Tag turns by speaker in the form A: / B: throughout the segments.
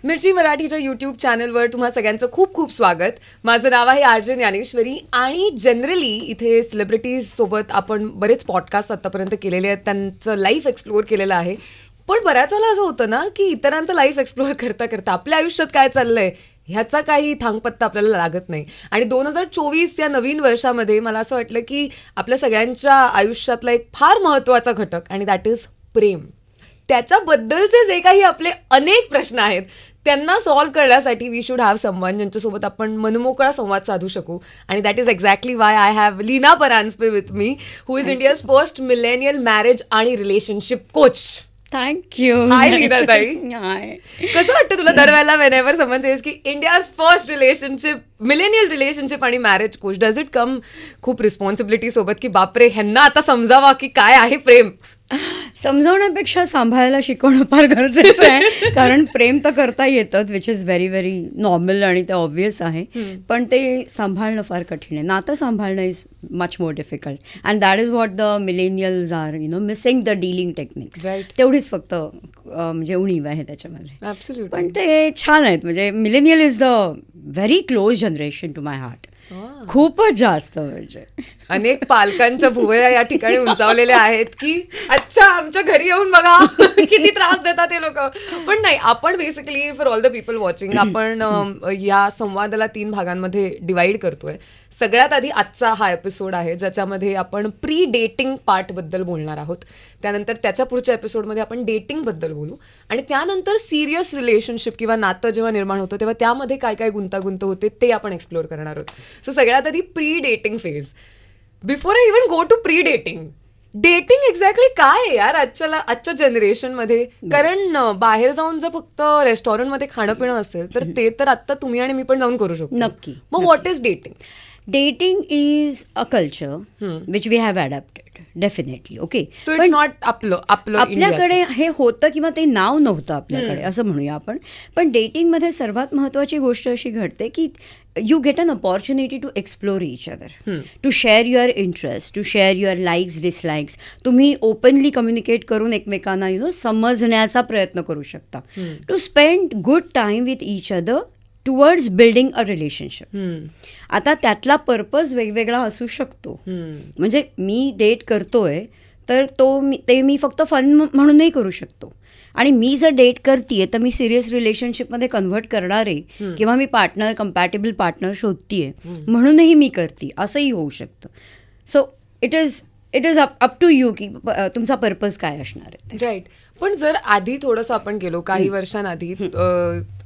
A: मिर्ची मराठीच्या यूट्यूब चॅनलवर तुम्हा सगळ्यांचं खूप खूप स्वागत. माझं नाव आहे आरजे ज्ञानेश्वरी आणि जनरली इथे सेलिब्रिटीज सोबत आपण बरेच पॉडकास्ट आतापर्यंत केलेले आहेत, त्यांचं लाईफ एक्सप्लोअर केलेलं आहे. पण बऱ्याच वेळेला असं होतं ना की इतरांचं लाईफ एक्सप्लोअर करता करता आपल्या आयुष्यात काय चाललंय ह्याचा काही थांगपत्ता आपल्याला लागत नाही. आणि 2024 या नवीन वर्षामध्ये मला असं वाटलं की आपल्या सगळ्यांच्या आयुष्यातला एक फार महत्त्वाचा घटक आणि दॅट इज प्रेम. त्याच्याबद्दलचे जे काही आपले अनेक प्रश्न आहेत त्यांना सॉल्व्ह करण्यासाठी वी शुड हॅव समवन ज्यांच्यासोबत आपण मनमोकळा संवाद साधू शकू. आणि that is exactly why I have Leena Paranjape with me, who is India's first millennial marriage आणि relationship coach.
B: Thank you.
A: Hi Leena tai. कसं वाटतं तुला दरवेळेला व्हेनेवर समवन सेज की इंडियाज फर्स्ट मिलेनियल रिलेशनशिप आणि marriage coach, does it come खूप रिस्पॉन्सिबिलिटी सोबत की बापरे ह्यांना आता समजावा की काय आहे प्रेम?
B: समजावण्यापेक्षा सांभाळायला शिकवणं फार गरजेचं आहे. कारण प्रेम तर करता येतं, which is very very normal आणि ते ऑब्वियस आहे. पण ते सांभाळणं फार कठीण आहे. नातं सांभाळणं is much more difficult and that is what the millennials are missing the dealing techniques. तेवढीच फक्त म्हणजे उणीव आहे त्याच्यामध्ये. पण ते छान आहेत. म्हणजे millennial is the very close generation to my heart. खूपच जास्त. म्हणजे
A: अनेक पालकांच्या भुवया या ठिकाणी उंचावलेल्या आहेत की अच्छा आमच्या घरी येऊन बघा किती त्रास देतात ते लोक. पण नाही, आपण basically for all the people watching आपण या संवादाला 3 भागांमध्ये डिवाइड करतोय. सगळ्यात आधी आजचा हा एपिसोड आहे ज्याच्यामध्ये आपण प्री डेटिंग पार्टबद्दल बोलणार आहोत. त्यानंतर त्याच्या पुढच्या एपिसोडमध्ये आपण डेटिंगबद्दल बोलू आणि त्यानंतर सिरियस रिलेशनशिप किंवा नातं जेव्हा निर्माण होतं तेव्हा त्यामध्ये काय काय गुंतागुंत होते ते आपण एक्सप्लोअर करणार आहोत. सो सगळ्यात आधी pre dating phase. Before I even go to pre dating exactly काय आहे यार आजच्या जनरेशनमध्ये? कारण बाहेर जाऊन जर फक्त रेस्टॉरंटमध्ये खाणं पिणं असेल तर ते तर आत्ता तुम्ही आणि मी पण जाऊन करू शकतो.
B: नक्की.
A: मग what is dating?
B: Dating is a culture which we have adapted, definitely. Okay.
A: So it's not
B: आपल्याकडे हे होतं किंवा ते नाव नव्हतं आपल्याकडे असं म्हणूया आपण. पण डेटिंगमध्ये सर्वात महत्त्वाची गोष्ट अशी घडते की you get an opportunity to explore each other, to share your interest, to share your likes dislikes. तुम्ही ओपनली कम्युनिकेट करून एकमेकांना समजण्याचा प्रयत्न करू शकता. To spend good time with each other towards building a relationship. आता त्यातला पर्पज वेगवेगळा असू शकतो. म्हणजे मी डेट करतोय तर मी फक्त फन म्हणूनही करू शकतो. आणि मी जर डेट करतीये तर मी सिरियस रिलेशनशिपमध्ये कन्व्हर्ट करणार आहे किंवा मी कंपॅटेबल पार्टनर शोधतीये म्हणूनही मी करते, असंही होऊ शकतं. So it is up to you की तुमचा पर्पज काय असणार आहे.
A: राईट. पण जर आधी थोडंसं आपण गेलो काही वर्षांआधी,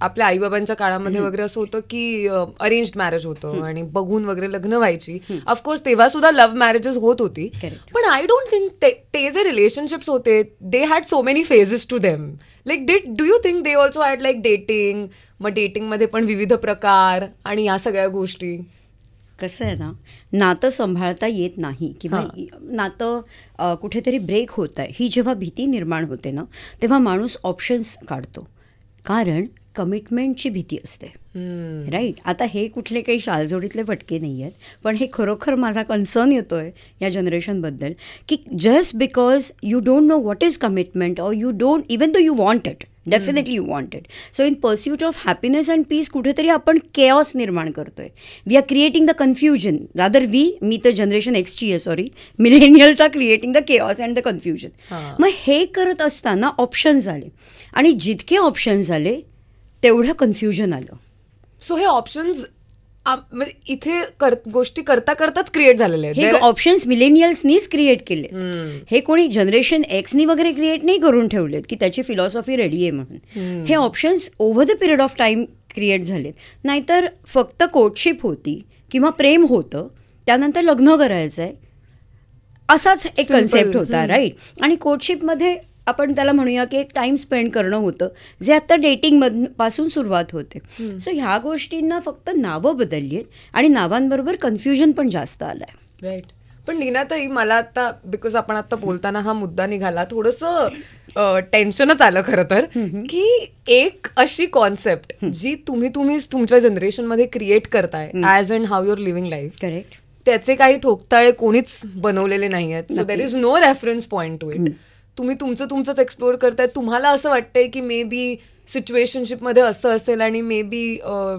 A: आपल्या आईबाबांच्या काळामध्ये वगैरे असं होतं की अरेंज्ड मॅरेज होतं आणि बघून वगैरे लग्न व्हायची. ऑफकोर्स तेव्हा सुद्धा लव्ह मॅरेजेस होत होती. पण आय डोंट थिंक ते जे रिलेशनशिप्स होते they had so many phases to them. Like do you think they also had like dating? मग डेटिंगमध्ये पण विविध प्रकार आणि या सगळ्या गोष्टी.
B: कसं आहे ना, नातं सांभाळता येत नाही किंवा नातं कुठेतरी ब्रेक होत आहे ही जेव्हा भीती निर्माण होते ना तेव्हा माणूस ऑप्शन्स काढतो. कारण कमिटमेंटची भीती असते. राईट. आता हे कुठले काही शालजोडीतले फटके नाही आहेत, पण हे खरोखर माझा कन्सर्न येतो आहे या जनरेशनबद्दल की just because you don't know what is commitment or you don't even do you want it, definitely you want it. So in pursuit of happiness and peace कुठेतरी आपण केऑस निर्माण करतोय. We are creating the confusion. Rather मी तर generation एक्सची आहे, sorry, millennials are creating the chaos and the confusion. मग हे करत असताना ऑप्शन्स आले आणि जितके ऑप्शन्स आले तेवढं कन्फ्युजन आलं.
A: सो हे ऑप्शन्स इथे गोष्टी करता करताच क्रिएट झालेले आहेत.
B: हे ऑप्शन्स मिलेनियल्सनीच क्रिएट केले. हे कोणी जनरेशन एक्सनी वगैरे क्रिएट नाही करून ठेवलेत की त्याची फिलॉसॉफी रेडी आहे म्हणून. हे options over the period of time create झालेत. नाहीतर फक्त कोर्टशिप होती किंवा प्रेम होतं, त्यानंतर लग्न करायचं आहे असाच एक कन्सेप्ट होता. राईट. आणि कोर्टशिपमध्ये आपण त्याला म्हणूया की एक टाइम स्पेंड करणं होतं जे आता डेटिंगपासून सुरुवात होते. सो ह्या गोष्टींना फक्त नावं बदलली आहेत आणि नावांबरोबर कन्फ्युजन पण जास्त आलं आहे.
A: राईट. पण लीनाताई, मला आता बिकॉज आपण आता बोलताना हा मुद्दा निघाला, थोडंसं टेन्शनच आलं खरं तर की एक अशी कॉन्सेप्ट जी तुम्हीच तुमच्या जनरेशनमध्ये क्रिएट करताय as and how your living life.
B: Correct.
A: त्याचे काही ठोकताळे कोणीच बनवलेले नाही आहेत. So there is no reference point to it. तुम्ही तुमचंच एक्सप्लोअर करताय, तुम्हाला असं वाटतंय की मे बी सिच्युएशनशिपमध्ये असं असेल आणि मे बी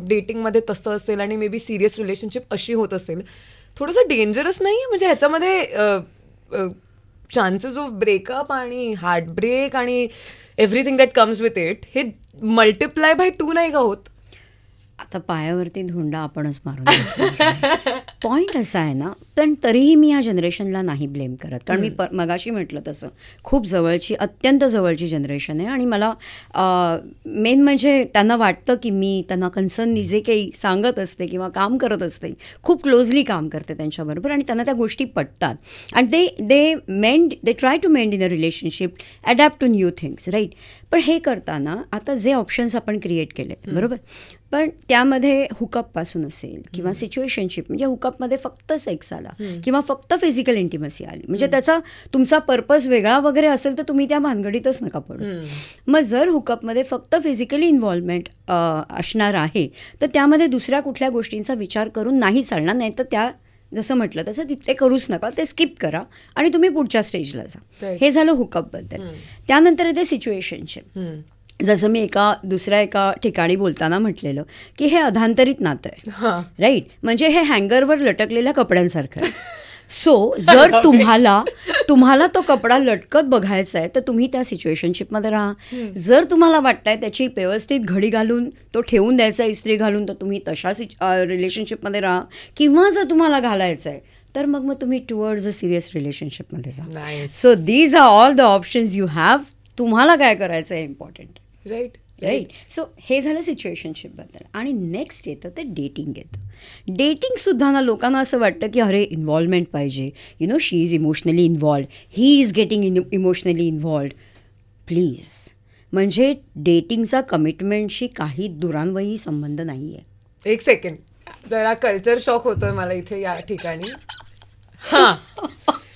A: डेटिंगमध्ये तसं असेल आणि मे बी सिरियस रिलेशनशिप अशी होत असेल, थोडंसं डेंजरस नाही आहे? म्हणजे ह्याच्यामध्ये चान्सेस ऑफ ब्रेकअप आणि हार्टब्रेक आणि everything that comes with it हे मल्टिप्लाय बाय 2 नाही का होत?
B: आता पायावरती धोंडा आपणच मारून पॉईंट असा आहे ना, पण तरीही मी या जनरेशनला नाही ब्लेम करत, कारण मी मगाशी म्हटलं तसं खूप जवळची, अत्यंत जवळची जनरेशन आहे आणि मला मेन म्हणजे त्यांना वाटतं की मी त्यांना कन्सर्ननी जे काही सांगत असते किंवा काम करत असते, खूप क्लोजली काम करते त्यांच्याबरोबर आणि त्यांना त्या गोष्टी पटतात आणि they try to mend in a relationship, adapt to new things, right. पण हे करताना आता जे ऑप्शन्स आपण क्रिएट केले बरोबर, पण त्यामध्ये हुकअपपासून असेल किंवा सिच्युएशनशिप, म्हणजे हुकअपमध्ये फक्त सेक्स आला किंवा फक्त फिजिकल इंटिमसी आली, म्हणजे त्याचा तुमचा पर्पज वेगळा वगैरे असेल तर तुम्ही त्या भानगडीतच नका पडू. मग जर हुकअपमध्ये फक्त फिजिकली इन्व्हॉल्वमेंट असणार आहे तर त्यामध्ये दुसऱ्या कुठल्या गोष्टींचा विचार करून नाही चालणार, नाही तर त्या जसं म्हटलं तसं तिथे करूच नका, ते स्किप करा आणि तुम्ही पुढच्या स्टेजला जा. हे झालं हुकअपबद्दल. त्यानंतर येते सिच्युएशनशिप. जसं मी दुसऱ्या एका ठिकाणी बोलताना म्हटलेलं की हे अधांतरित नातं आहे, राईट. म्हणजे हे हँगरवर लटकलेल्या कपड्यांसारखं आहे. सो जर तुम्हाला तो कपडा लटकत बघायचा आहे तर तुम्ही त्या सिच्युएशनशिपमध्ये राहा. जर तुम्हाला वाटतंय त्याची व्यवस्थित घडी घालून तो ठेवून द्यायचा इस्त्री घालून, तर तुम्ही तशा रिलेशनशिपमध्ये राहा. किंवा जर तुम्हाला घालायचं आहे तर मग तुम्ही टुवर्ड्स अ सिरियस रिलेशनशिपमध्ये जा. So these are all the options you have. तुम्हाला काय करायचं आहे इम्पॉर्टंट, राईट. सो हे झालं सिच्युएशनशिपबद्दल. आणि नेक्स्ट येतं ते डेटिंग येतं. डेटिंगसुद्धा ना लोकांना असं वाटतं की अरे इन्व्हॉल्वमेंट पाहिजे, you know she is emotionally involved, he is getting emotionally involved. Please, म्हणजे डेटिंगचा कमिटमेंटशी काही दुरान्वयी संबंध नाही आहे.
A: एक सेकंड, जरा कल्चर शॉक होतोय मला इथे या ठिकाणी. हां,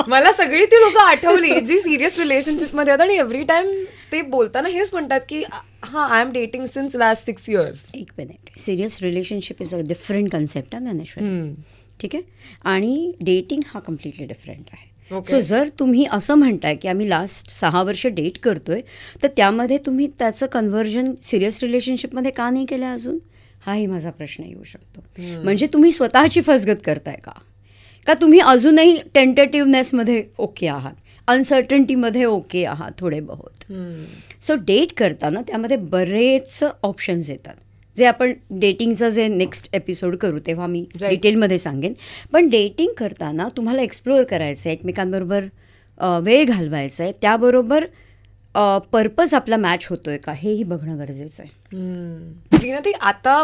A: मला सगळी ती लोक आठवली जी सिरियस रिलेशनशिपमध्ये आहेत आणि एव्हरी टाइम ते बोलताना हेच म्हणतात की हां, I am dating since last 6 years.
B: एक minute, serious relationship is a different concept आहे ज्ञानेश्वर, ठीक आहे. आणि डेटिंग हा कम्प्लिटली डिफरंट आहे. सो जर तुम्ही असं म्हणताय की आम्ही लास्ट 6 वर्ष डेट करतोय, तर त्यामध्ये तुम्ही त्याचं कन्व्हर्जन सिरियस रिलेशनशिपमध्ये का नाही केलं अजून, हाही माझा प्रश्न येऊ शकतो. म्हणजे तुम्ही स्वतःची फसगत करताय का तुम्ही अजूनही टेंटेटिव्हनेसमध्ये ओके आहात, अनसर्टन्टीमध्ये ओके आहात थोडे बहुत. सो डेट करताना त्यामध्ये बरेच ऑप्शन्स येतात, जे आपण डेटिंगचं जे नेक्स्ट एपिसोड करू तेव्हा मी डिटेलमध्ये सांगेन. पण डेटिंग करताना तुम्हाला एक्सप्लोअर करायचं आहे, एकमेकांबरोबर वेळ घालवायचा आहे, त्याबरोबर पर्पज आपला मॅच होतोय का हेही बघणं गरजेचं आहे.
A: ते आता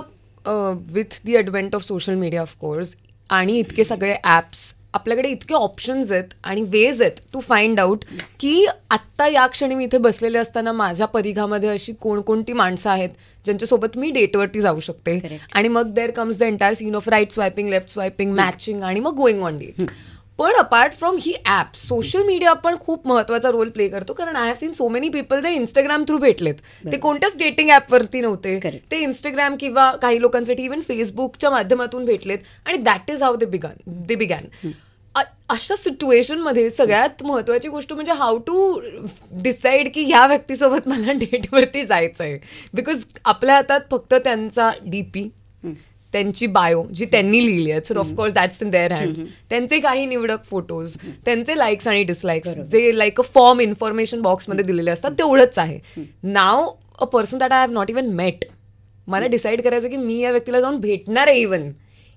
A: with the advent of social media of course आणि इतके सगळे ॲप्स, आपल्याकडे इतके ऑप्शन्स आहेत आणि वेज आहेत टू फाइंड आउट की आत्ता या क्षणी मी इथे बसलेले असताना माझ्या परिघामध्ये अशी कोणकोणती माणसं आहेत ज्यांच्यासोबत मी डेटवरती जाऊ शकते. आणि मग there comes the entire scene of right swiping, left swiping, matching आणि मग गोईंग ऑन डेट्स. पण अपार्ट फ्रॉम ही ॲप, सोशल मीडिया पण खूप महत्त्वाचा रोल प्ले करतो. कारण I have seen so many people जे इंस्टाग्राम थ्रू भेटलेत, ते कोणत्याच डेटिंग ॲपवरती नव्हते, ते इंस्टाग्राम किंवा काही लोकांसाठी इव्हन फेसबुकच्या माध्यमातून भेटलेत आणि that is how they begin. अशा सिच्युएशनमध्ये सगळ्यात महत्त्वाची गोष्ट म्हणजे हाऊ टू डिसाईड की ह्या व्यक्तीसोबत मला डेटवरती जायचं आहे. बिकॉज आपल्या हातात फक्त त्यांचा DP, त्यांची बायो जी त्यांनी लिहिली आहे, so of course that's in their hands, त्यांचे काही निवडक फोटोज, त्यांचे लाईक्स आणि डिसलाईक्स जे लाईक अ फॉर्म इन्फॉर्मेशन बॉक्समध्ये दिलेले असतात तेवढंच आहे. Now a person that I have not even met, मला डिसाईड करायचं की मी या व्यक्तीला जाऊन भेटणार आहे इवन,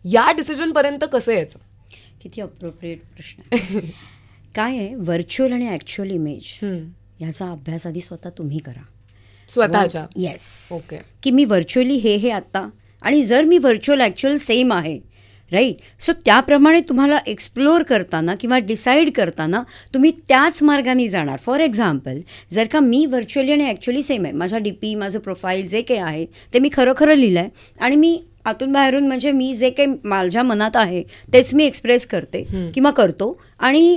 A: या डिसिजनपर्यंत कसं यायचं.
B: किती अप्रोप्रिएट प्रश्न आहे. काय आहे, व्हर्च्युअल आणि ॲक्च्युअल इमेज ह्याचा अभ्यास आधी स्वतः तुम्ही करा
A: स्वतःच्या.
B: येस,
A: ओके,
B: की मी व्हर्च्युअली हे आत्ता, आणि जर मी व्हर्च्युअल ॲक्च्युअल सेम आहे, राईट. सो त्याप्रमाणे तुम्हाला एक्सप्लोअर करताना किंवा डिसाईड करताना तुम्ही त्याच मार्गाने जाणार. फॉर एक्झाम्पल, जर का मी व्हर्च्युअली आणि ॲक्च्युअली सेम आहे, माझा DP, माझं प्रोफाईल जे काही आहे ते मी खरं लिहिलं आहे आणि मी आतून बाहेरून म्हणजे मी जे काही माझ्या मनात आहे तेच मी एक्सप्रेस करते किंवा करतो आणि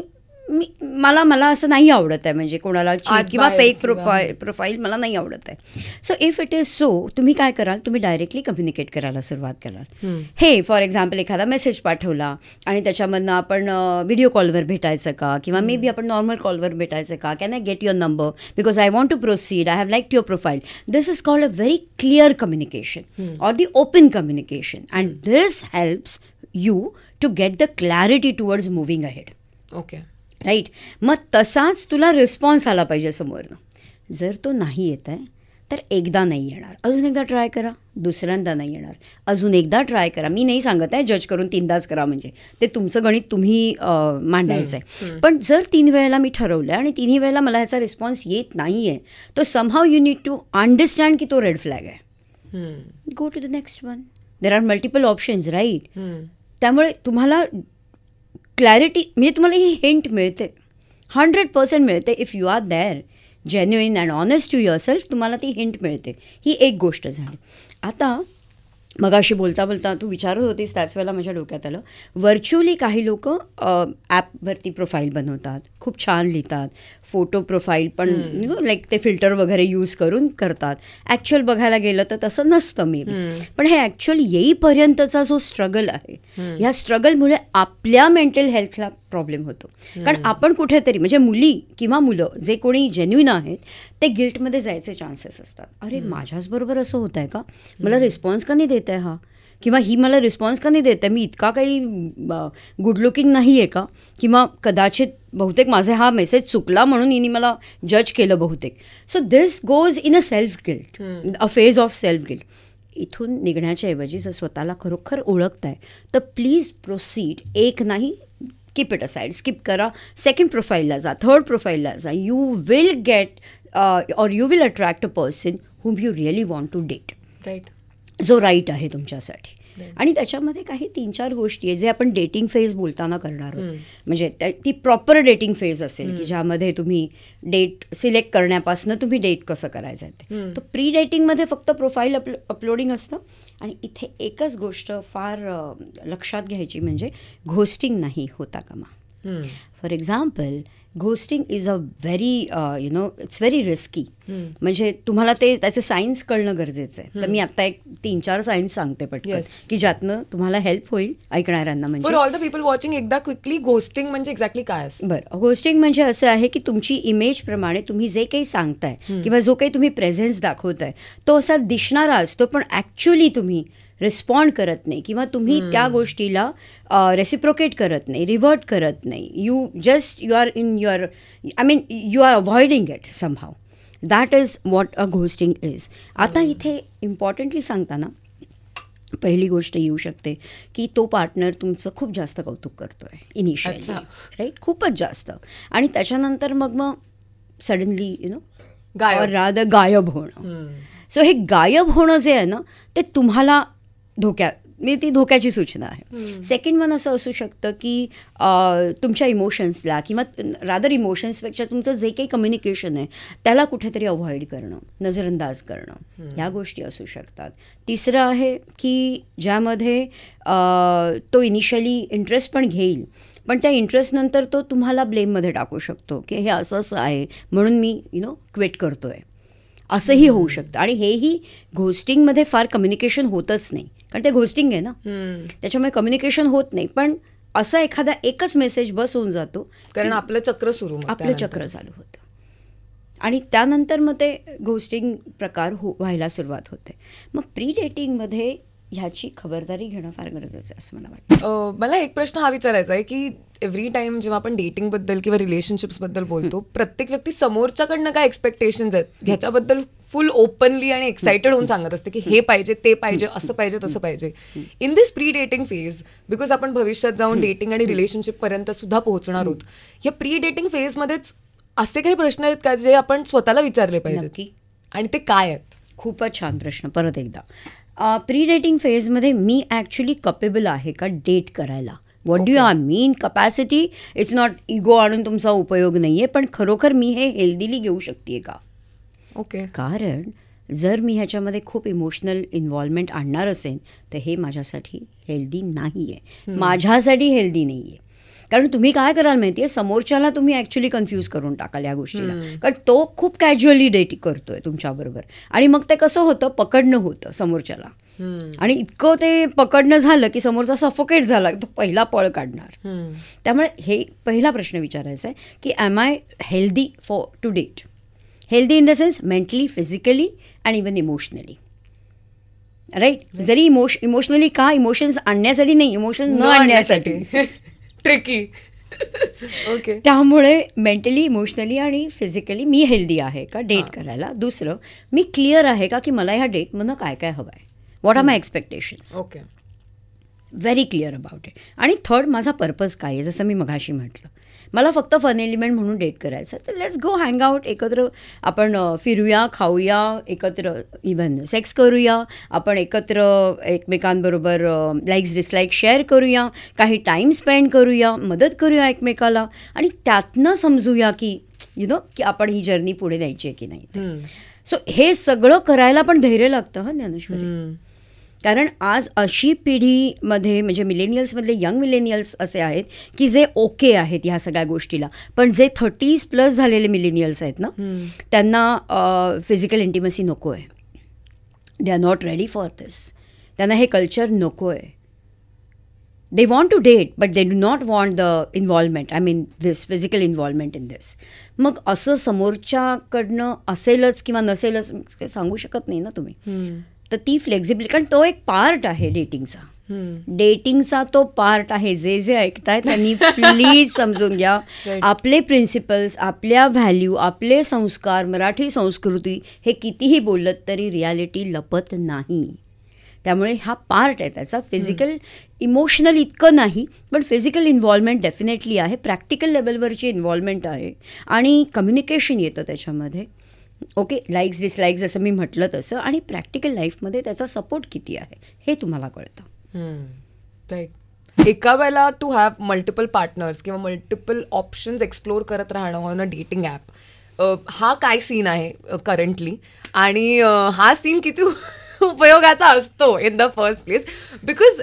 B: मला असं नाही आवडत आहे, म्हणजे कोणाला चीट किंवा फेक
A: किंवा
B: प्रोफाईल मला नाही आवडत आहे. So if it is so, तुम्ही काय कराल, तुम्ही डायरेक्टली कम्युनिकेट करायला सुरुवात कराल. हे फॉर एक्झाम्पल एखादा मेसेज पाठवला आणि त्याच्यामधनं आपण व्हिडिओ कॉलवर भेटायचं का, किंवा मे बी आपण नॉर्मल कॉलवर भेटायचं का, can I get your number because I want to proceed, I have like your profile. This is called a very clear communication or the open communication, and this helps you to get the clarity towards moving ahead.
A: Okay,
B: right. मग तसाच तुला response आला पाहिजे समोरनं. जर तो नाही येत आहे तर एकदा नाही येणार, अजून एकदा ट्राय करा, दुसऱ्यांदा नाही येणार, अजून एकदा ट्राय करा. मी नाही सांगत आहे जज करून 3दाच करा, म्हणजे ते तुमचं गणित तुम्ही मांडायचं आहे. पण जर 3 वेळेला मी ठरवलं आणि 3ही वेळेला मला ह्याचा रिस्पॉन्स येत नाही आहे, तो somehow you need to understand की तो रेड फ्लॅग आहे. Go to the next one. There are multiple options, right. त्यामुळे तुम्हाला क्लॅरिटी, म्हणजे तुम्हाला ही हिंट मिळते, 100% मिळते. If you are there genuine and honest to your self, तुम्हाला ती हिंट मिळते. ही एक गोष्ट झाली. आता मगाशी बोलता बोलता तू विचारत होतीस, त्याच वेळेला माझ्या डोक्यात आलं, व्हर्च्युअली काही लोक ॲपवरती प्रोफाईल बनवतात, खूप छान लिहितात, फोटो प्रोफाईल पण लाईक ते फिल्टर वगैरे यूज करून करतात. ॲक्च्युअल बघायला गेलं तर तसं नसतं मे बी. पण हे ॲक्च्युअल येईपर्यंतचा जो स्ट्रगल आहे, ह्या स्ट्रगलमुळे आपल्या मेंटल हेल्थला प्रॉब्लेम होतो. कारण आपण कुठेतरी, म्हणजे मुली किंवा मुलं जे कोणी जेन्युइन आहेत ते गिल्टमध्ये जायचे चान्सेस असतात. अरे माझ्याचबरोबर असं होत आहे का, मला रिस्पॉन्स का नाही देत आहे हा, किंवा ही मला रिस्पॉन्स का नाही देत आहे, मी इतका काही गुड लुकिंग नाही आहे का, किंवा कदाचित बहुतेक माझा हा मेसेज चुकला म्हणून हिने मला जज केलं बहुतेक. So this goes in a self guilt, a phase of self guilt. इथून निघण्याच्या ऐवजी जर स्वतःला खरोखर ओळखताय तर प्लीज प्रोसीड. एक नाही, कीप इट असाइड, स्किप करा, सेकंड प्रोफाईलला जा, थर्ड प्रोफाईलला जा. You will get or you will attract a person whom you really want to date,
A: right,
B: जो राईट आहे तुमच्यासाठी. आणि त्याच्यामध्ये काही 3-4 गोष्टी आहे जे आपण डेटिंग फेज बोलताना करणार आहोत. म्हणजे ती प्रॉपर डेटिंग फेज असेल की ज्यामध्ये तुम्ही डेट सिलेक्ट करण्यापासून तुम्ही डेट कसं करायचं आहे ते. तो प्री डेटिंगमध्ये फक्त प्रोफाईल अपलोडिंग असतं. आणि इथे एकच गोष्ट फार लक्षात घ्यायची, म्हणजे घोस्टिंग नाही होता कामा. For example, ghosting is a very it's very risky. म्हणजे तुम्हाला त्याचे सायन्स कळणं गरजेचं आहे. तर मी आता एक 3-4 सायन्स सांगते पटकन, की ज्यातनं तुम्हाला हेल्प होईल ऐकणाऱ्यांना. म्हणजे
A: for all the people watching, एकदा क्विकली घोस्टिंग म्हणजे एक्झॅक्टली काय असतं?
B: बरं, घोस्टिंग म्हणजे असं आहे की तुमची इमेजप्रमाणे तुम्ही जे काही सांगताय किंवा जो काही तुम्ही प्रेझेन्स दाखवताय तो असा दिसणारा असतो, पण ॲक्च्युअली तुम्ही रिस्पॉन्ड करत नाही किंवा तुम्ही त्या गोष्टीला रेसिप्रोकेट करत नाही, रिव्हर्ट करत नाही. You are in your, I mean you are avoiding it somehow. That is what a ghosting is. आता इथे इम्पॉर्टंटली सांगताना पहिली गोष्ट येऊ शकते की तो पार्टनर तुमचं खूप जास्त कौतुक करतोय इनिशियली, राईट, खूपच जास्त, आणि त्याच्यानंतर मग सडनली गायब होणं. सो हे गायब होणं जे आहे ना, ते तुम्हाला ती धोक्याची सूचना आहे. सेकंड वन असं असू शकतं की तुमच्या इमोशन्सला, किंवा रादर इमोशन्सपेक्षा तुमचं जे काही कम्युनिकेशन आहे त्याला कुठेतरी अवॉइड करणं, नजरअंदाज करणं, ह्या गोष्टी असू शकतात. तिसरं आहे की ज्यामध्ये तो इनिशियली इंटरेस्ट पण घेईल, पण त्या इंटरेस्टनंतर तो तुम्हाला ब्लेममध्ये टाकू शकतो की हे असं आहे म्हणून मी क्विट करतोय, असंही होऊ शकतं. आणि हेही घोस्टिंगमध्ये फार कम्युनिकेशन होतच नाही, कारण ते घोस्टिंग आहे ना, त्याच्यामुळे कम्युनिकेशन होत नाही. पण असा एखादा एकच मेसेज बस होऊन जातो,
A: कारण आपलं चक्र
B: चालू होतं, आणि त्यानंतर मग ते घोस्टिंग प्रकार व्हायला सुरुवात होते. मग प्री डेटिंगमध्ये ह्याची खबरदारी घेणं फार गरजेचं आहे असं मला वाटतं.
A: मला एक प्रश्न हा विचारायचा आहे की एव्हरी टाइम जेव्हा आपण डेटिंगबद्दल किंवा रिलेशनशिप्सबद्दल बोलतो, प्रत्येक व्यक्ती समोरच्याकडनं काय एक्सपेक्टेशन्स आहेत ह्याच्याबद्दल फुल ओपनली आणि एक्सायटेड होऊन सांगत असते की हे पाहिजे, ते पाहिजे, असं पाहिजे, तसं पाहिजे. In this pre dating phase, because आपण भविष्यात जाऊन डेटिंग आणि रिलेशनशिप पर्यंत सुद्धा पोहोचणार आहोत, या प्री डेटिंग फेजमध्येच असे काही प्रश्न आहेत का जे आपण स्वतःला विचारले पाहिजे, आणि ते काय आहेत?
B: खूपच छान प्रश्न. परत एकदा, प्री डेटिंग फेजमध्ये मी ॲक्च्युली कपेबल आहे का डेट करायला? What do I mean capacity? It's not ego आणून तुमचा उपयोग नाही आहे, पण खरोखर मी हे हेल्दीली घेऊ शकते का?
A: ओके.
B: कारण जर मी ह्याच्यामध्ये खूप इमोशनल इन्व्हॉल्वमेंट आणणार असेल तर हे माझ्यासाठी हेल्दी नाही आहे, माझ्यासाठी हेल्दी नाही आहे. कारण तुम्ही काय कराल माहितीये, समोरच्याला तुम्ही ऍक्च्युली कन्फ्यूज करून टाकाल या गोष्टीला, कारण तो खूप कॅज्युअली डेट करतोय तुमच्याबरोबर, आणि मग ते कसं होतं, पकडणं होतं समोरच्याला, आणि इतकं ते पकडणं झालं की समोरचा सफोकेट झाला, तो पहिला पळ काढणार. त्यामुळे हे पहिला प्रश्न विचारायचा आहे की am I healthy for to date. Healthy in the sense mentally, physically and even emotionally. Right. जरी इमोशनली का, इमोशन्स आणण्यासाठी नाही, इमोशन्स न आणण्यासाठी.
A: ट्रिकी. ओके.
B: त्यामुळे मेंटली, इमोशनली आणि फिजिकली मी हेल्दी आहे का डेट करायला. दुसरं, मी क्लिअर आहे का की मला ह्या डेटमधनं काय काय हवं आहे, what are my expectations.
A: Okay.
B: Very clear about it. आणि थर्ड, माझा पर्पज काय आहे. जसं मी मघाशी म्हटलं, मला फक्त फन एलिमेंट म्हणून डेट करायचं, तर लेट्स गो हँग आउट, एकत्र आपण फिरूया, खाऊया, एकत्र इव्हन सेक्स करूया, आपण एकत्र एकमेकांबरोबर लाईक्स डिसलाईक शेअर करूया, काही टाईम स्पेंड करूया, मदत करूया एकमेकाला, आणि त्यातनं समजूया की की आपण ही जर्नी पुढे द्यायची आहे की नाही. सो हे सगळं करायला पण धैर्य लागतं ज्ञानेश्वरी. कारण आज अशी पिढीमध्ये, म्हणजे मिलेनियल्समधले यंग मिलेनियल्स असे आहेत की जे ओके आहेत ह्या सगळ्या गोष्टीला, पण जे 30+ झालेले मिलेनियल्स आहेत ना, त्यांना फिजिकल इंटिमसी नको आहे. They are not ready for this. त्यांना हे कल्चर नको आहे. They want to date but they do not want the involvement, I mean this physical involvement in this. मग असं समोरच्याकडनं असेलच किंवा नसेलच सांगू शकत नाही ना तुम्ही. तर ती फ्लेक्झिबिलिटी, कारण तो एक पार्ट आहे डेटिंगचा. डेटिंगचा तो पार्ट आहे. जे ऐकताय त्यांनी प्लीज समजून घ्या. आपले प्रिन्सिपल्स, आपल्या व्हॅल्यू, आपले संस्कार, मराठी संस्कृती, हे कितीही बोललं तरी रियालिटी लपत नाही. त्यामुळे हा पार्ट आहे त्याचा. फिजिकल इमोशनल इतकं नाही, पण फिजिकल इन्व्हॉल्वमेंट डेफिनेटली आहे. प्रॅक्टिकल लेवलवरची इन्व्हॉल्वमेंट आहे, आणि कम्युनिकेशन येतं त्याच्यामध्ये. ओके, लाईक्स डिसलाईक्स जसं मी म्हटलं तसं, आणि प्रॅक्टिकल लाईफमध्ये त्याचा सपोर्ट किती आहे हे तुम्हाला कळतं.
A: राईट. एका वेळेला टू हॅव मल्टिपल पार्टनर्स किंवा मल्टिपल ऑप्शन्स एक्सप्लोर करत राहणं ऑन अ डेटिंग ॲप, हा काय सीन आहे करंटली, आणि हा सीन किती उपयोगाचा असतो in the first place. Because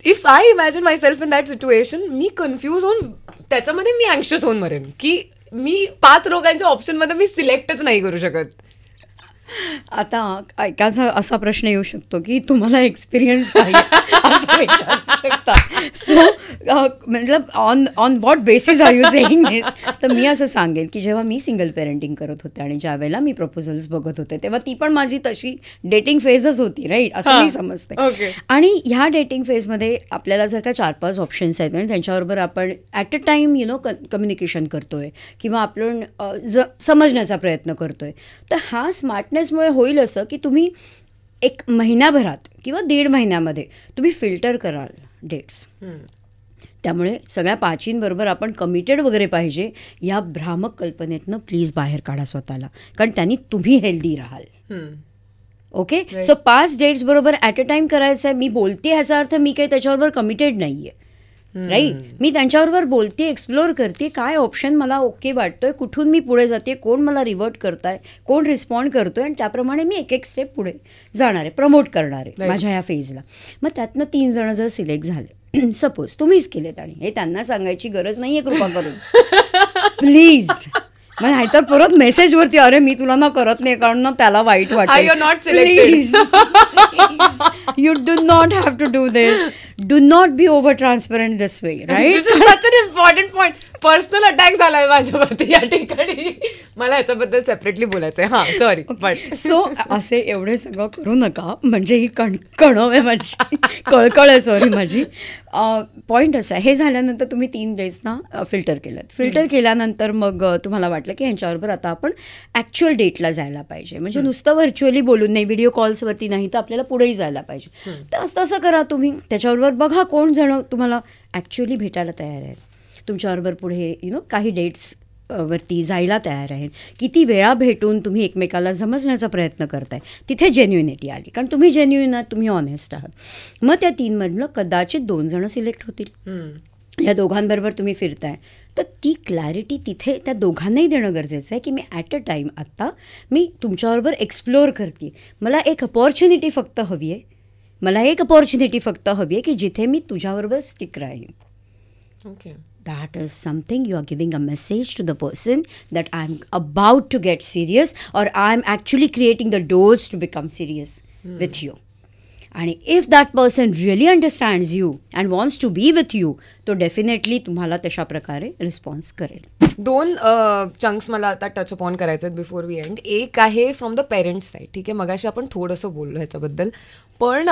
A: if I imagine my self in that situation, me confuse होऊन त्याच्यामध्ये मी अँक्शियस होऊन मरेन की मी 5 लोकांच्या ऑप्शनमध्ये मी सिलेक्टच नाही करू शकत.
B: आता ऐकायचा असा प्रश्न येऊ शकतो की तुम्हाला एक्सपिरियन्स आहे असं विचारू शकता. सो मतलब on what basis are you saying this. तर मी असं सांगेन की जेव्हा मी सिंगल पेरेंटिंग करत होते आणि ज्या वेळेला मी प्रपोजल्स बघत होते, तेव्हा ती पण माझी तशी डेटिंग फेजच होती. राईट, असं मी समजते. आणि ह्या डेटिंग फेजमध्ये आपल्याला जर का 4-5 ऑप्शन्स आहेत आणि त्यांच्याबरोबर आपण ॲट अ टाईम कम्युनिकेशन करतोय किंवा आपण समजण्याचा प्रयत्न करतोय, तर हा स्मार्टनेसमुळे होईल असं की तुम्ही 1 महिन्याभरात किंवा 1.5 महिन्यामध्ये तुम्ही फिल्टर कराल डेट्स. त्यामुळे सगळ्या पाचींबरोबर आपण कमिटेड वगैरे पाहिजे या भ्रामक कल्पनेतनं प्लीज बाहेर काढा स्वतःला, कारण त्यांनी तुम्ही हेल्दी राहाल. ओके. सो 5 डेट्स बरोबर ॲट अ टाइम करायचं आहे. मी बोलते ह्याचा अर्थ मी काही त्याच्याबरोबर कमिटेड नाही आहे. राईट. मी त्यांच्याबरोबर बोलते, एक्सप्लोर करते, काय ऑप्शन मला ओके वाटतोय, कुठून मी पुढे जाते, कोण मला रिव्हर्ट करताय, कोण रिस्पॉन्ड करतोय, आणि त्याप्रमाणे मी एक स्टेप पुढे जाणार आहे, प्रमोट करणार आहे माझ्या ह्या फेजला. मग त्यातनं 3 जण जर सिलेक्ट झाले, सपोज तुम्हीच केलेत, आणि हे त्यांना सांगायची गरज नाही आहे कृपा करून प्लीज. मग नाहीतर परत मेसेजवरती अरे मी तुला ना करत नाही, कारण ना त्याला वाईट वाटतं. You do not have to do this. Do not be over transparent this way. Right.
A: Important point. Personal attack झालाय माझ्यावरती या ठिकाणी. मला ह्याच्याबद्दल सेपरेटली बोलायचंय. हा, सॉरी. बट
B: सो असे एवढे सगळं करू नका. म्हणजे ही कणव आहे माझी, कळकळ आहे, सॉरी माझी. पॉईंट असं आहे, हे झाल्यानंतर तुम्ही 3 डेजना फिल्टर केलं. फिल्टर केल्यानंतर मग तुम्हाला वाटलं की ह्यांच्याबरोबर आता आपण ॲक्च्युअल डेटला जायला पाहिजे. म्हणजे नुसतं व्हर्च्युअली बोलून नाही, व्हिडिओ कॉल्सवरती नाही, तर आपल्याला पुढेही जायला पाहिजे. तर तसं करा तुम्ही. त्याच्याबरोबर बघा कोण जण तुम्हाला ॲक्च्युअली भेटायला तयार आहेत, तुमच्याबरोबर पुढे काही डेट्स वरती जायला तयार आहेत, किती वेळा भेटून तुम्ही एकमेकाला समजण्याचा प्रयत्न करताय. तिथे जेन्युइनिटी आली, कारण तुम्ही जेन्युइन आहात, तुम्ही ऑनेस्ट आहात. मग त्या 3 मधलं कदाचित 2 जण सिलेक्ट होतील. या दोघांबरोबर तुम्ही फिरताय, तर ती क्लॅरिटी तिथे त्या दोघांनाही देणं गरजेचं आहे की मी ॲट अ टाईम आत्ता मी तुमच्याबरोबर एक्सप्लोअर करते. मला एक अपॉर्च्युनिटी फक्त हवी आहे, मला एक अपॉर्च्युनिटी फक्त हवी आहे की जिथे मी तुझ्याबरोबर स्टिक राहीन.
A: Okay.
B: That is something you are giving a message to the person that I'm about to get serious or I'm actually creating the doors to become serious with you. आणि if that person really understands you and wants to be with you, तो definitely तुम्हाला तशा प्रकारे response करेल.
A: 2 chunks मला आता touch upon करायचे आहेत बिफोर वी एंड. एक आहे फ्रॉम द पेरेंट्स साईड. ठीक आहे, मगाशी आपण थोडंसं बोललो ह्याच्याबद्दल, पण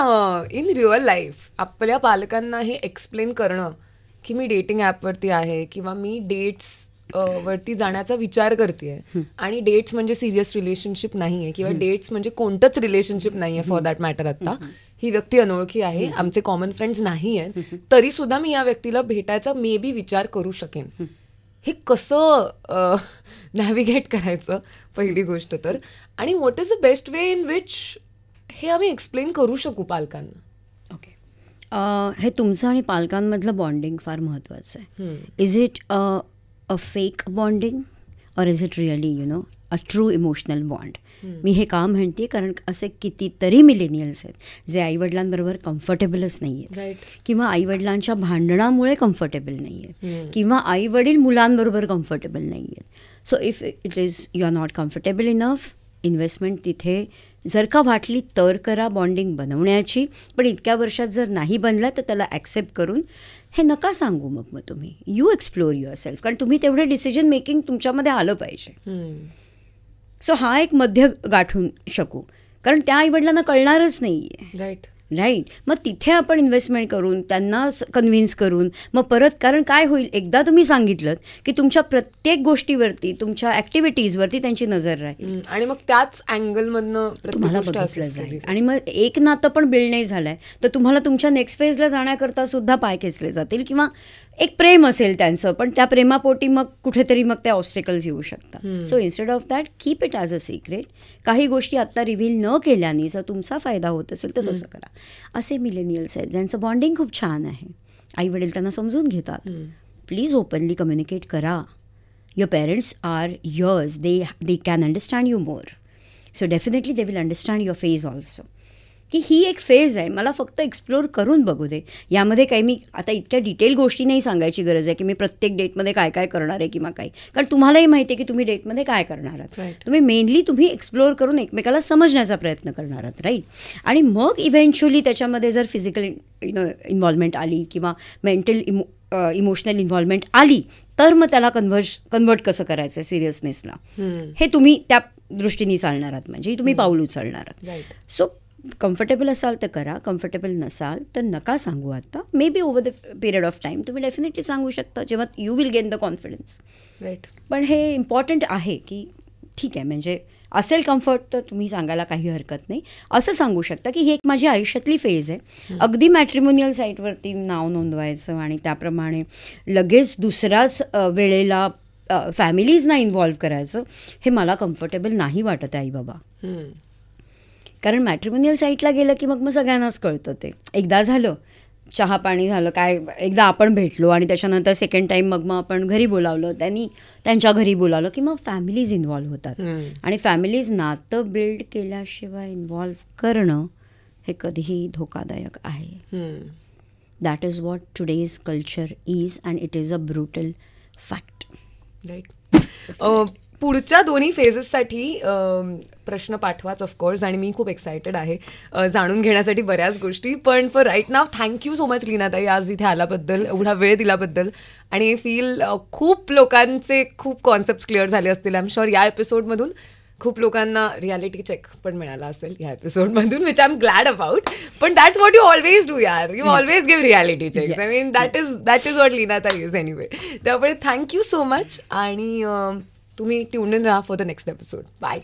A: इन रिअल लाईफ आपल्या पालकांना हे एक्सप्लेन करणं की मी डेटिंग ॲपवरती आहे किंवा मी डेट्स वरती जाण्याचा विचार करते आणि डेट्स म्हणजे सिरियस रिलेशनशिप नाही आहे किंवा डेट्स म्हणजे कोणतंच रिलेशनशिप नाही आहे फॉर दॅट मॅटर. आत्ता ही व्यक्ती अनोळखी आहे, आमचे कॉमन फ्रेंड्स नाही आहेत, तरी सुद्धा मी या व्यक्तीला भेटायचा मे बी विचार करू शकेन. हे कसं नॅव्हिगेट करायचं पहिली गोष्ट तर, आणि what is the best way in which हे आम्ही एक्सप्लेन करू शकू पालकांना.
B: ओके, हे तुमचं आणि पालकांमधलं बॉन्डिंग फार महत्त्वाचं आहे. Is it a fake bonding और is it really a true emotional bond? मी हे का म्हणते कारण असे कितीतरी मिलेनियल्स आहेत जे आईवडिलांबरोबर कम्फर्टेबलच नाही आहेत, किंवा आईवडिलांच्या भांडणामुळे कम्फर्टेबल नाही आहेत, किंवा आईवडील मुलांबरोबर कम्फर्टेबल नाही आहेत. So if it is you are not comfortable enough, investment तिथे जर का वाटली तर करा बॉन्डिंग बनवण्याची, पण इतक्या वर्षात जर नाही बनला तर त्याला ॲक्सेप्ट करून हे नका सांगू. मग तुम्ही यू एक्सप्लोर युअर सेल्फ, कारण तुम्ही तेवढे डिसिजन मेकिंग तुमच्यामध्ये आलं पाहिजे. सो हा एक मध्य गाठून शकू, कारण त्या आईवडिलांना कळणारच नाही आहे. राईट. मग तिथे आपण इन्व्हेस्टमेंट करून त्यांना कन्व्हिन्स करून मग परत, कारण काय होईल, एकदा तुम्ही सांगितलं की तुमच्या प्रत्येक गोष्टीवरती, तुमच्या ॲक्टिव्हिटीजवरती त्यांची नजर राहील आणि मग त्याच अँगलमधनं तुम्हाला बघितलं जाईल. आणि मग एक नातं पण बिल्ड नाही झालंय तर तुम्हाला तुमच्या नेक्स्ट फेजला जाण्याकरता सुद्धा पाय खेचले जातील, किंवा एक प्रेम असेल त्यांचं पण त्या प्रेमापोटी मग कुठेतरी मग त्या ऑब्स्टेकल्स येऊ शकतात. So instead of that keep it as a secret. काही गोष्टी आत्ता रिव्हील न केल्याने जर तुमचा फायदा होत असेल तर तसं करा. असे मिलेनियल्स आहेत ज्यांचं बॉन्डिंग खूप छान आहे, आईवडील त्यांना समजून घेतात. प्लीज ओपनली कम्युनिकेट करा. Your parents are yours, they can understand you more. So definitely they will understand your phase also, की ही एक फेज आहे, मला फक्त एक्सप्लोर करून बघू दे. यामध्ये काही मी आता इतक्या डिटेल गोष्टी नाही सांगायची गरज आहे की मी प्रत्येक डेटमध्ये काय काय करणार आहे किंवा काय, कारण तुम्हालाही माहिती आहे की तुम्ही डेटमध्ये काय करणार आहात. तुम्ही मेनली तुम्ही एक्सप्लोर करून एकमेकाला समजण्याचा प्रयत्न करणार आहात. राईट. आणि मग इव्हेंच्युअली त्याच्यामध्ये जर फिजिकल इन्व्हॉल्वमेंट आली किंवा मेंटल इमोशनल इन्व्हॉल्वमेंट आली तर मग त्याला कन्वर्ट कसं करायचं आहे सिरियसनेसला, हे तुम्ही त्या दृष्टीने चालणार आहात, म्हणजे तुम्ही पाऊल उचलणार आहात. सो कम्फर्टेबल असाल तर करा, कम्फर्टेबल नसाल तर नका सांगू. आता maybe over the period of time तुम्ही डेफिनेटली सांगू शकता जेव्हा you will gain the confidence. Right. पण हे इम्पॉर्टंट आहे की ठीक आहे, म्हणजे असेल कम्फर्ट तर तुम्ही सांगायला काही हरकत नाही. असं सांगू शकता की ही एक माझी आयुष्यातली फेज आहे. अगदी मॅट्रिमोनियल साईटवरती नाव नोंदवायचं आणि त्याप्रमाणे लगेच दुसऱ्याच वेळेला फॅमिलीजना इन्व्हॉल्व करायचं हे मला कम्फर्टेबल नाही वाटत आई बाबा. कारण मॅट्रिमोनियल साईटला गेलं की मग सगळ्यांनाच कळतं. ते एकदा झालं, चहा पाणी झालं, काय एकदा आपण भेटलो आणि त्याच्यानंतर सेकंड टाईम मग आपण घरी बोलावलं, त्यांनी त्यांच्या घरी बोलावलं की मग फॅमिलीज इन्व्हॉल्व होतात. आणि फॅमिलीज नातं बिल्ड केल्याशिवाय इन्व्हॉल्व करणं हे कधीही धोकादायक आहे. That is what today's culture is and it is a brutal fact.
A: Right. पुढच्या दोन्ही फेजेससाठी प्रश्न पाठवाच ऑफकोर्स, आणि मी खूप एक्सायटेड आहे जाणून घेण्यासाठी बऱ्याच गोष्टी. पण for right now thank you so much लीनाताई आज इथे आल्याबद्दल, एवढा वेळ दिल्याबद्दल. आणि फील खूप लोकांचे खूप कॉन्सेप्ट क्लिअर झाले असतील आय एम शुअर या एपिसोडमधून. खूप लोकांना रियालिटी चेक पण मिळाला असेल या एपिसोडमधून, which I am glad about. पण that's what you always do यार, you always give reality checks. I mean that is what लीनाताई इज एनिवे. त्यामुळे थँक्यू सो मच, आणि तुम्ही ट्यून इन राहा for the next episode. Bye.